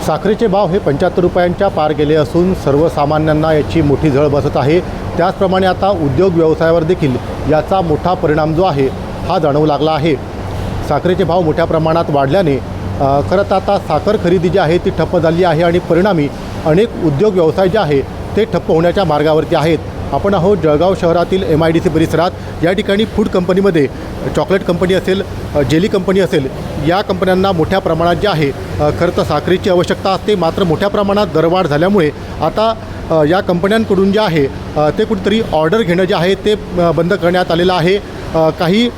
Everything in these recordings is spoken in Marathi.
साखरेचे भाव हे 75 रुपयांच्या पार गेले असून सर्वसामान्यांना याची मोठी झळ बसत आहे। त्याचप्रमाणे आता उद्योग व्यवसायावर देखील याचा मोठा परिणाम जो आहे हा जाणवू लागला आहे। साखरेचे भाव मोठ्या प्रमाणात वाढल्याने खरं तर आता साखर खरेदी जी आहे ती ठप्प झाली आहे आणि परिणामी अनेक उद्योग व्यवसाय जे आहे ते ठप्प होण्याच्या मार्गावरती आहेत। आपण आहोत जळगाव शहरातील MIDC परिसरात। या ठिकाणी फूड कंपनीमध्ये चॉकलेट कंपनी असेल, जेली कंपनी असेल, या कंपन्यांना मोठ्या प्रमाणात जे आहे खरं तर साखरेची आवश्यकता असते। मात्र मोठ्या प्रमाणात दरवाढ झाल्यामुळे आता या कंपन्यांकडून जे आहे ते कुठेतरी ऑर्डर घेणं जे आहे ते बंद करण्यात आलेलं आहे। काही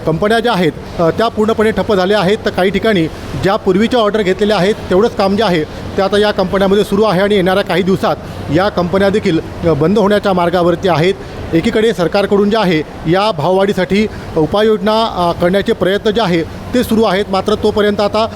कंपन्या ज्या आहेत त्या पूर्णपणे ठप्प झाल्या आहेत, तर काही ठिकाणी ज्या पूर्वीच्या ऑर्डर घेतलेल्या आहेत तेवढंच काम जे आहे ते आता या कंपन्यामध्ये सुरू आहे आणि येणाऱ्या काही दिवसात या कंपन्या देखील बंद होण्याच्या मार्गावरती आहेत। एकीकडे सरकारकडून जे आहे या भाववाढीसाठी उपाययोजना करण्याचे प्रयत्न जे आहे ते सुरू आहेत, मात्र तोपर्यंत आता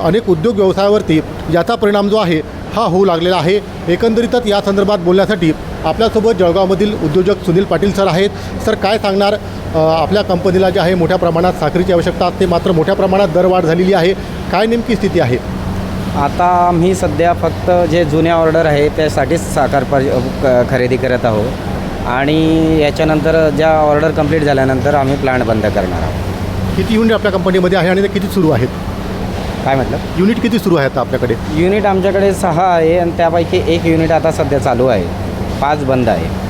अनेक उद्योग व्यवसायावरती याचा परिणाम जो आहे हा होऊ लागलेला आहे। एकंदरीतच या संदर्भात बोलण्यासाठी आपल्यासोबत जळगावमधील उद्योजक सुनील पाटील सर आहेत। सर, काय सांगणार, आपल्या कंपनीला जे आहे मोठ्या प्रमाणात साखरेची आवश्यकता असते, मात्र मोठ्या प्रमाणात दरवाढ झालेली आहे, काय नेमकी स्थिती आहे? आता आम्ही सध्या फक्त जे जुन्या ऑर्डर आहे त्यासाठीच साखर खरेदी करत आहोत आणि याच्यानंतर ज्या ऑर्डर कंप्लीट झाल्यानंतर आम्ही प्लांट बंद करणार आहोत। किती युनिट आपल्या कंपनीमध्ये आहे आणि ते किती सुरू आहेत? काय म्हटलं? युनिट किती सुरू आहेत आपल्याकडे? युनिट आमच्याकडे 6 आहे आणि त्यापैकी 1 युनिट आता सध्या चालू आहे, 5 बंद आहे।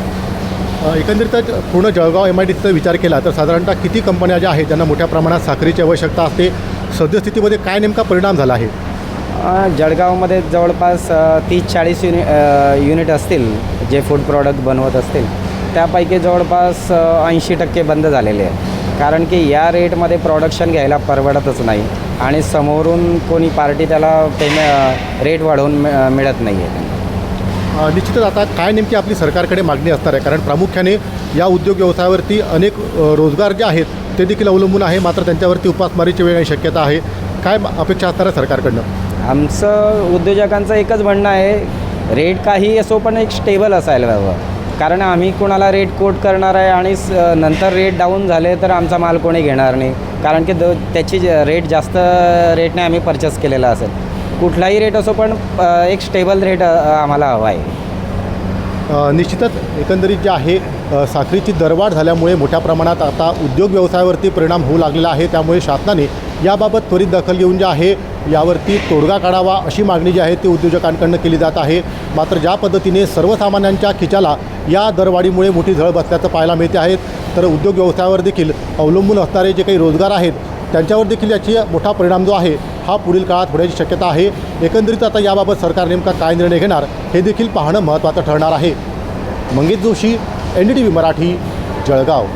एकंदरीतच पूर्ण जळगाव MIDCचा विचार केला तर साधारणतः किती कंपन्या ज्या आहेत ज्यांना मोठ्या प्रमाणात साखरेची आवश्यकता असते, सद्यस्थितीमध्ये काय नेमका परिणाम झाला आहे? जळगावमध्ये जवळपास 30-40 युनिट असतील जे फूड प्रॉडक्ट बनवत असतील, त्यापैकी जवळपास 80% बंद झालेले आहे। कारण की या रेटमध्ये प्रोडक्शन घ्यायला परवडतच नाही आणि समोरून कोणी पार्टी त्याला रेट वाढवून मिळत नाही आहे। निश्चितच आता काय नेमकी आपली सरकारकडे मागणी असणार आहे, कारण प्रामुख्याने या उद्योग व्यवसायावरती अनेक रोजगार जे आहेत ते देखील अवलंबून आहे, मात्र त्यांच्यावरती उपासमारीची वेळ येण्याची शक्यता आहे। काय अपेक्षा असणार आहे सरकारकडनं? आमचं उद्योजकांचं एकच म्हणणं आहे, रेट काही असो पण एक स्टेबल असायला हवं। कारण आम्ही कोणाला रेट कोट करणार आहे आणि नंतर रेट डाऊन झाले तर आमचा माल कोणी घेणार नाही, कारण की त्याची रेट जास्त रेटने आम्ही परचेस केलेला असेल। कुठलाही रेट असो पण एक स्टेबल रेट आम्हाला हवा आहे। निश्चितच एकंदरीत जे आहे साखरेची दरवाढ झाल्यामुळे मोठ्या प्रमाणात आता उद्योग व्यवसायावरती परिणाम होऊ लागलेला आहे। त्यामुळे शासनाने याबाबत त्वरित दखल घेऊन जे आहे यावरती तोडगा काढावा अशी मागणी जी आहे ती उद्योजकांकडून केली जात आहे। मात्र ज्या पद्धतीने सर्वसामान्यांच्या खिचाला या दरवाढीमुळे मोठी झळ बसल्याचं पाहायला मिळते आहे, तर उद्योग व्यवसायावर देखील अवलंबून असणारे जे काही रोजगार आहेत त्यांच्यावर देखील याची मोठा परिणाम जो आहे हा पुढील काळात होण्याची शक्यता आहे। एकंदरीत आता याबाबत सरकार नेमका काय निर्णय घेणार हे देखील पाहणं महत्त्वाचं ठरणार आहे। मंगेश जोशी, NDTV मराठी, जळगाव।